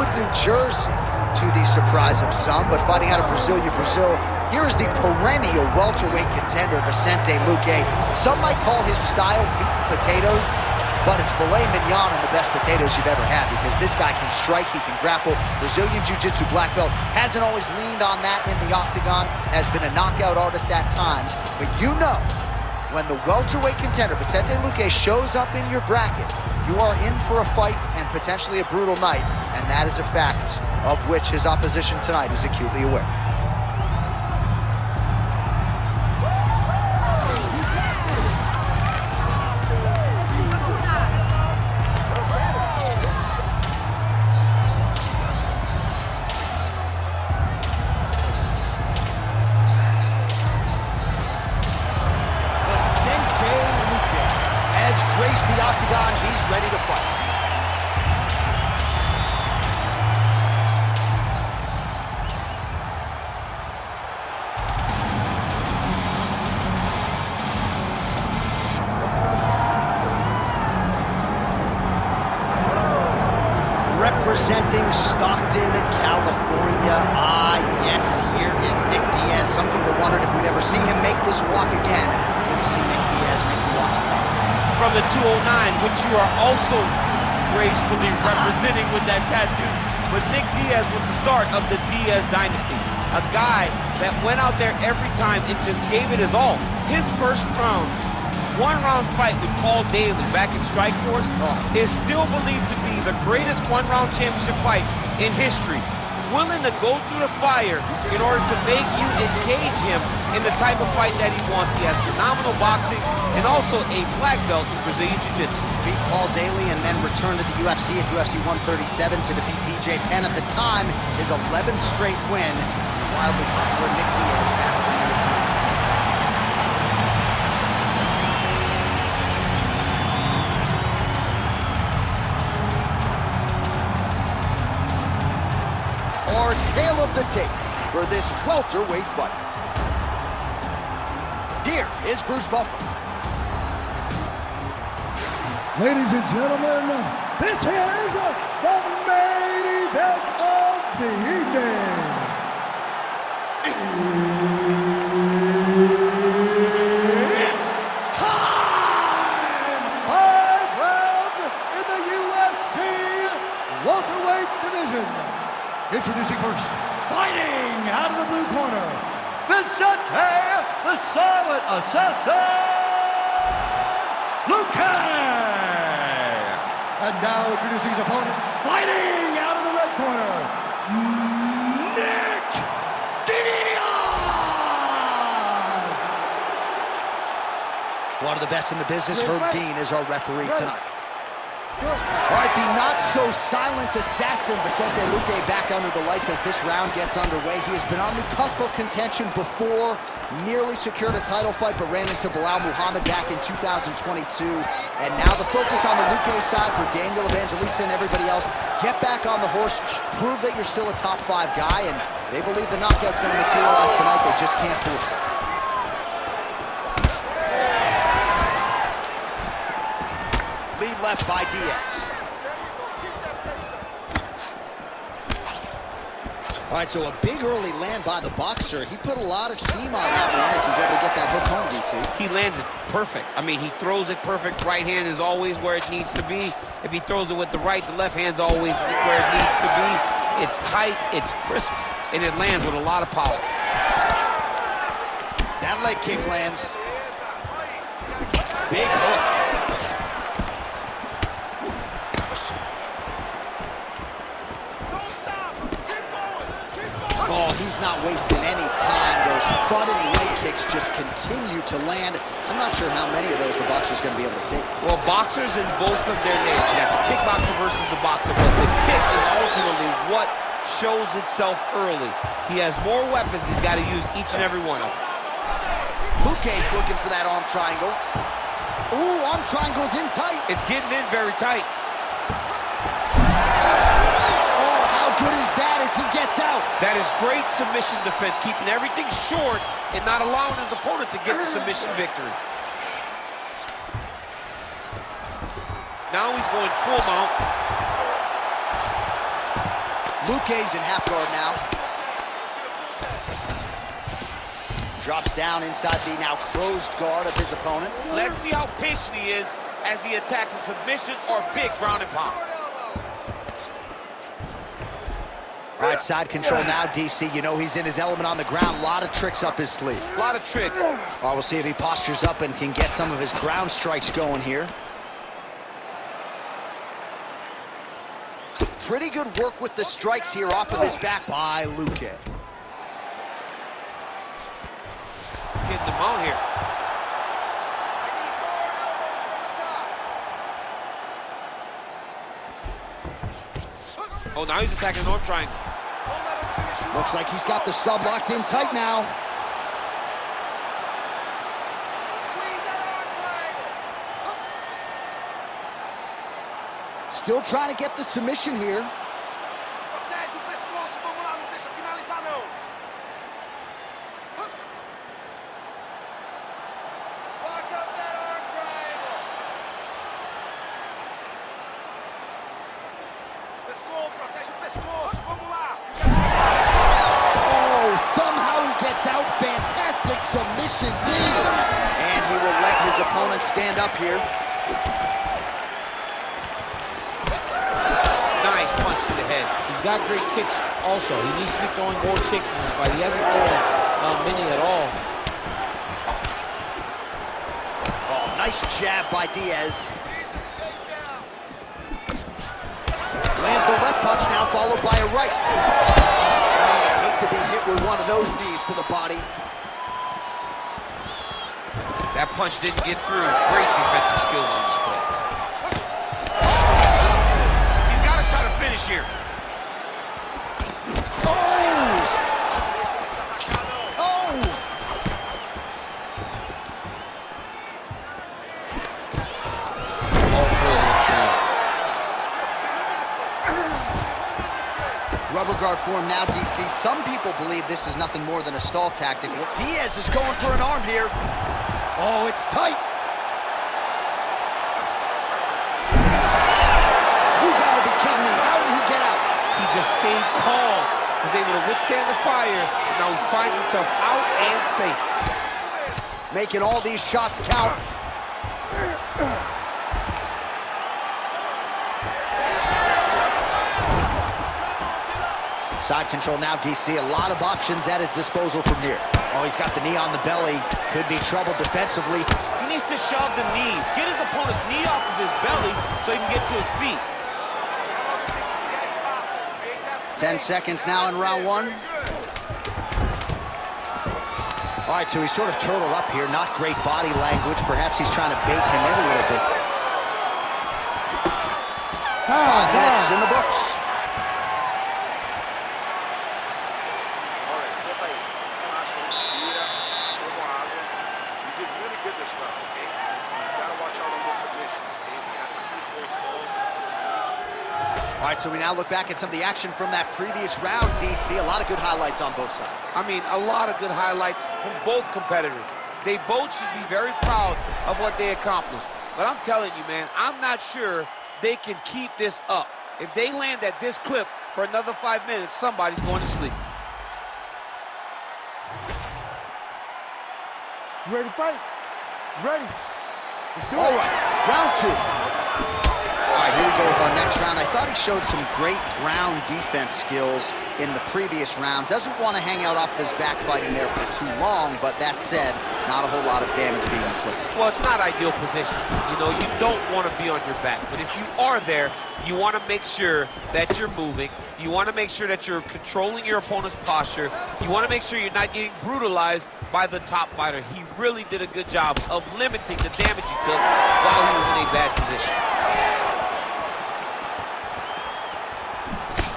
Etihad, New Jersey, to the surprise of some. But fighting out of Brazil, here is the perennial welterweight contender, Vicente Luque. Some might call his style meat and potatoes, but it's filet mignon and the best potatoes you've ever had, because this guy can strike, he can grapple. Brazilian Jiu-Jitsu black belt, hasn't always leaned on that in the octagon, has been a knockout artist at times. But you know, when the welterweight contender, Vicente Luque, shows up in your bracket, you are in for a fight and potentially a brutal night, and that is a fact of which his opposition tonight is acutely aware. Graced the octagon, he's ready to fight. Representing Stockton, California. Yes, here is Nick Diaz. Some people wondered if we'd ever see him make this walk again. Good to see Nick Diaz make the walk to the octagon. From the 209, which you are also gracefully representing with that tattoo. But Nick Diaz was the start of the Diaz dynasty. A guy that went out there every time and just gave it his all. His first round, one-round fight with Paul Daly back in Strikeforce is still believed to be the greatest one-round championship fight in history. Willing to go through the fire in order to make you engage him in the type of fight that he wants. He has phenomenal boxing and also a black belt in Brazilian Jiu-Jitsu. Beat Paul Daly and then returned to the UFC at UFC 137 to defeat BJ Penn. At the time, his 11th straight win. Wildly popular Nick Diaz back from the time. Our tale of the tape for this welterweight fight. Here is Bruce Buffer. Ladies and gentlemen, this is the main event of the evening. It's time! 5 rounds in the UFC welterweight division. Introducing first, fighting out of the blue corner, Vicente the Silent Assassin Luque! And now introducing his opponent, fighting out of the red corner, Nick Diaz! One of the best in the business, Herb Dean, is our referee tonight. All right, the not-so-silent assassin, Vicente Luque, back under the lights as this round gets underway. He has been on the cusp of contention before, nearly secured a title fight, but ran into Bilal Muhammad back in 2022. And now the focus on the Luque side for Daniel Evangelista and everybody else. Get back on the horse, prove that you're still a top-5 guy, and they believe the knockout's going to materialize tonight. They just can't force it. Lead left by Diaz. All right, so a big early land by the boxer. He put a lot of steam on that one as he's able to get that hook home, DC. He lands it perfect. I mean, he throws it perfect. Right hand is always where it needs to be. If he throws it with the right, the left hand's always where it needs to be. It's tight, it's crisp, and it lands with a lot of power. That leg kick lands. Big hook. Oh, he's not wasting any time. Those thudding leg kicks just continue to land. I'm not sure how many of those the boxer's going to be able to take. Well, boxers in both of their names. You have the kickboxer versus the boxer, but the kick is ultimately what shows itself early. He has more weapons. He's got to use each and every one of them. Luque's looking for that arm triangle. Ooh, arm triangle's in tight. It's getting in very tight. Good as that as he gets out. That is great submission defense, keeping everything short and not allowing his opponent to get the submission victory. Now he's going full mount. Luque's in half guard now. Drops down inside the now closed guard of his opponent. Let's see how patient he is as he attacks a submission or big ground and pound. All right, side control now, DC. You know he's in his element on the ground. A lot of tricks up his sleeve. A lot of tricks. All right, we'll see if he postures up and can get some of his ground strikes going here. Pretty good work with the strikes here off of his back by Luque. Getting them out here. Oh, now he's attacking the north triangle. Looks like he's got the sub locked in tight now. Still trying to get the submission here. Oh, somehow he gets out. Fantastic submission D. And he will let his opponent stand up here. Nice punch to the head. He's got great kicks also. He needs to be throwing more kicks in this fight. He hasn't thrown many at all. Oh, nice jab by Diaz. Lands the left punch now, followed by a right. Man, hate to be hit with one of those knees to the body. That punch didn't get through. Great defensive skills on display. He's got to try to finish here. Rubber guard form now, DC. Some people believe this is nothing more than a stall tactic. Diaz is going for an arm here. Oh, it's tight. You gotta be kidding me. How did he get out? He just stayed calm. Was able to withstand the fire, and now he finds himself out and safe. Making all these shots count. Side control now, DC. A lot of options at his disposal from here. Oh, he's got the knee on the belly. Could be trouble defensively. He needs to shove the knees. Get his opponent's knee off of his belly so he can get to his feet. 10 seconds now in round one. All right, so he's sort of turtled up here. Not great body language. Perhaps he's trying to bait him in a little bit. 5 minutes in the books. All right, so we now look back at some of the action from that previous round, DC. A lot of good highlights on both sides. I mean, a lot of good highlights from both competitors. They both should be very proud of what they accomplished. But I'm telling you, man, I'm not sure they can keep this up. If they land at this clip for another 5 minutes, somebody's going to sleep. You ready to fight? Ready. Let's do it. All right, round two. All right, here we go with our next round. I thought he showed some great ground defense skills in the previous round. Doesn't want to hang out off his back fighting there for too long, but that said, not a whole lot of damage being inflicted. Well, it's not ideal position. You know, you don't want to be on your back, but if you are there, you want to make sure that you're moving. You want to make sure that you're controlling your opponent's posture. You want to make sure you're not getting brutalized by the top fighter. He really did a good job of limiting the damage he took while he was in a bad position.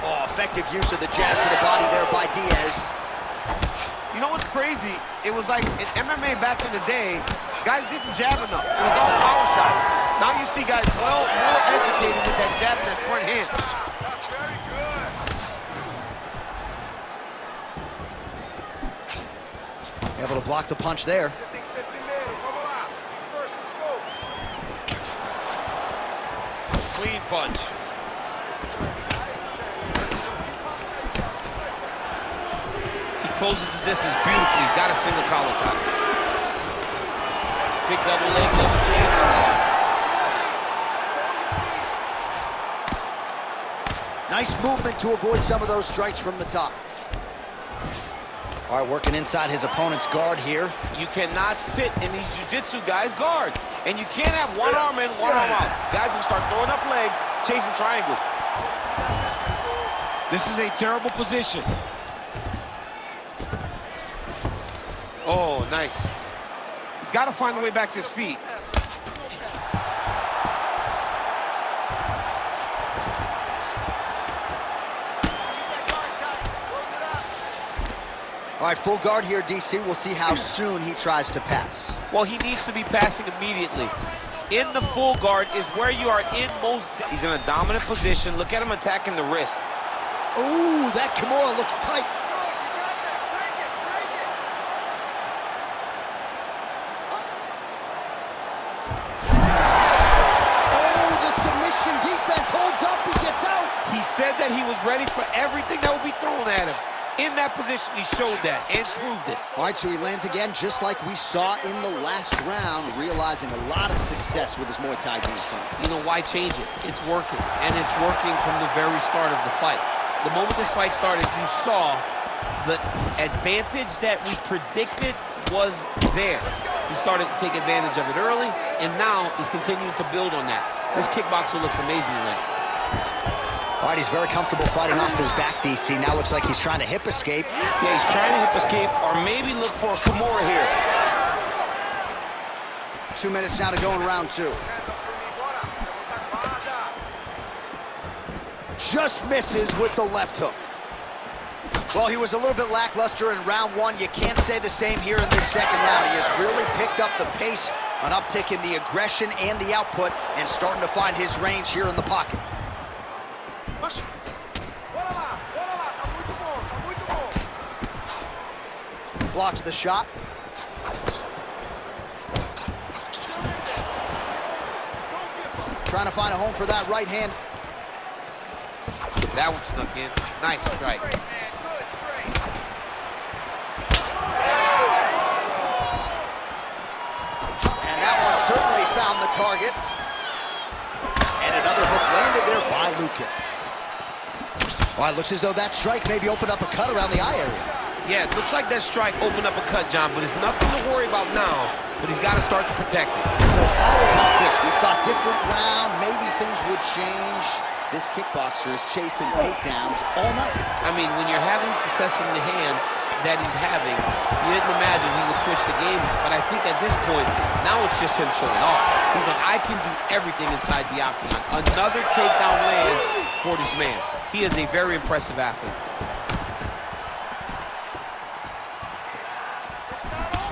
Oh, effective use of the jab to the body there by Diaz. You know what's crazy? It was like in MMA back in the day, guys didn't jab enough. It was all power shots. Now you see guys more educated with that jab in that front hand. Able to block the punch there. Clean punch. closes the distance beautifully. He's got a single collar tie. Big double leg, level change. Nice movement to avoid some of those strikes from the top. All right, working inside his opponent's guard here. You cannot sit in these jiu-jitsu guys' guard. And you can't have one arm in, one arm out. Guys will start throwing up legs, chasing triangles. This is a terrible position. Oh, nice. He's got to find a way back to his feet. All right, full guard here, DC. We'll see how soon he tries to pass. Well, he needs to be passing immediately. In the full guard is where you are in most. He's in a dominant position. Look at him attacking the wrist. Ooh, that Kimura looks tight. Oh, the submission defense holds up. He gets out. He said that he was ready for everything that would be thrown at him. In that position, he showed that and proved it. All right, so he lands again just like we saw in the last round, realizing a lot of success with his Muay Thai game plan. You know, why change it? It's working, and it's working from the very start of the fight. The moment this fight started, you saw the advantage that we predicted was there. He started to take advantage of it early, and now he's continuing to build on that. This kickboxer looks amazing tonight. All right, he's very comfortable fighting off his back, DC. Now looks like he's trying to hip escape. Yeah, he's trying to hip escape or maybe look for a Kimura here. 2 minutes now to go in round 2. Just misses with the left hook. Well, he was a little bit lackluster in round 1. You can't say the same here in this second round. He has really picked up the pace, an uptick in the aggression and the output, and starting to find his range here in the pocket. Blocks the shot. Trying to find a home for that right hand. That one snuck in. Nice strike. And that one certainly found the target. And another hook landed there by Luque. Well, it looks as though that strike maybe opened up a cut around the eye area. Yeah, it looks like that strike opened up a cut, John, but it's nothing to worry about now, but he's got to start to protect it. So how about this? We thought different round, maybe things would change. This kickboxer is chasing takedowns all night. I mean, when you're having success in the hands that he's having, you didn't imagine he would switch the game, but I think at this point, now it's just him showing off. He's like, I can do everything inside the octagon. Another takedown lands for this man. He is a very impressive athlete.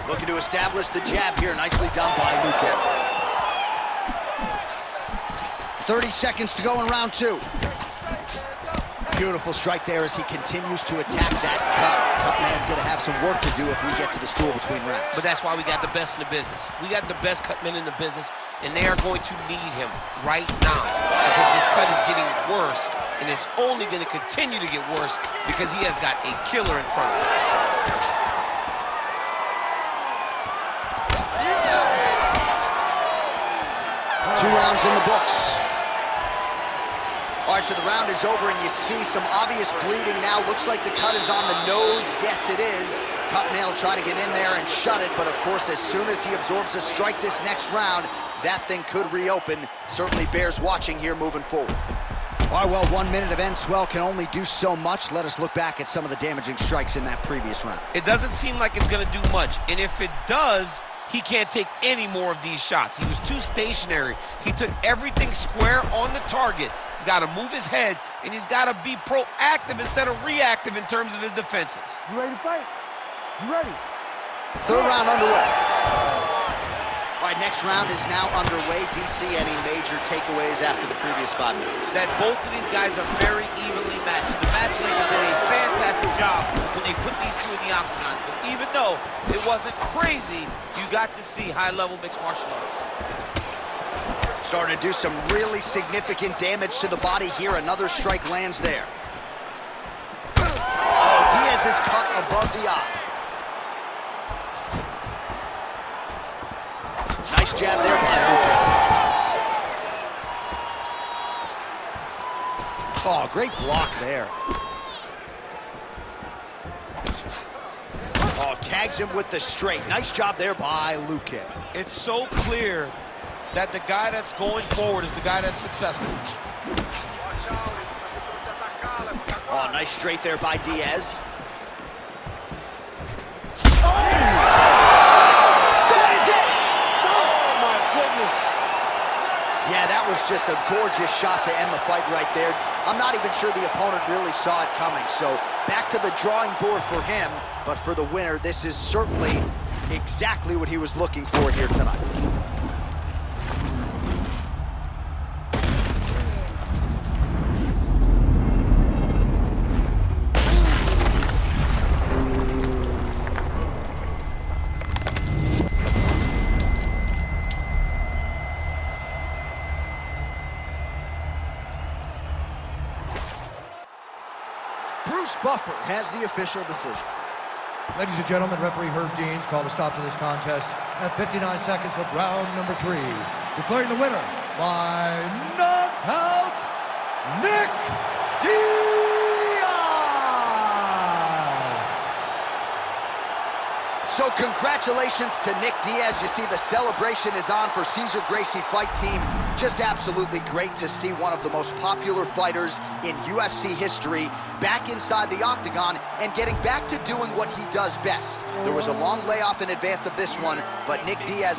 Looking to establish the jab here. Nicely done by Luque. 30 seconds to go in round 2. Beautiful strike there as he continues to attack that cut. Cutman's going to have some work to do if we get to the stool between rounds. But that's why we got the best in the business. We got the best cutmen in the business, and they are going to need him right now because this cut is getting worse, and it's only going to continue to get worse because he has got a killer in front of him. 2 rounds in the books. All right, so the round is over, and you see some obvious bleeding now. Looks like the cut is on the nose. Yes, it is. Cutman will try to get in there and shut it, but of course, as soon as he absorbs a strike this next round, that thing could reopen. Certainly bears watching here moving forward. All right, well, 1 minute of end swell can only do so much. Let us look back at some of the damaging strikes in that previous round. It doesn't seem like it's going to do much, and if it does, he can't take any more of these shots. He was too stationary. He took everything square on the target. He's got to move his head, and he's got to be proactive instead of reactive in terms of his defenses. You ready to fight? You ready? 3rd round underway. All right, next round is now underway. DC, any major takeaways after the previous 5 minutes? That both of these guys are very evenly matched. The matchmakers did a fantastic job when they put these two in the octagon. So even though it wasn't crazy, you got to see high-level mixed martial arts. Starting to do some really significant damage to the body here. Another strike lands there. Oh, Diaz is cut above the eye. Nice jab there by Luque. Oh, great block there. Oh, tags him with the straight. Nice job there by Luque. It's so clear that the guy that's going forward is the guy that's successful. Oh, nice straight there by Diaz. Yeah, that was just a gorgeous shot to end the fight right there. I'm not even sure the opponent really saw it coming. So back to the drawing board for him. But for the winner, this is certainly exactly what he was looking for here tonight. Bruce Buffer has the official decision. Ladies and gentlemen, referee Herb Deans called a stop to this contest at 59 seconds of round number 3. Declaring the winner by knockout, Nick Diaz! So congratulations to Nick Diaz. You see the celebration is on for Cesar Gracie Fight Team. Just absolutely great to see one of the most popular fighters in UFC history back inside the octagon and getting back to doing what he does best. There was a long layoff in advance of this one, but Nick Diaz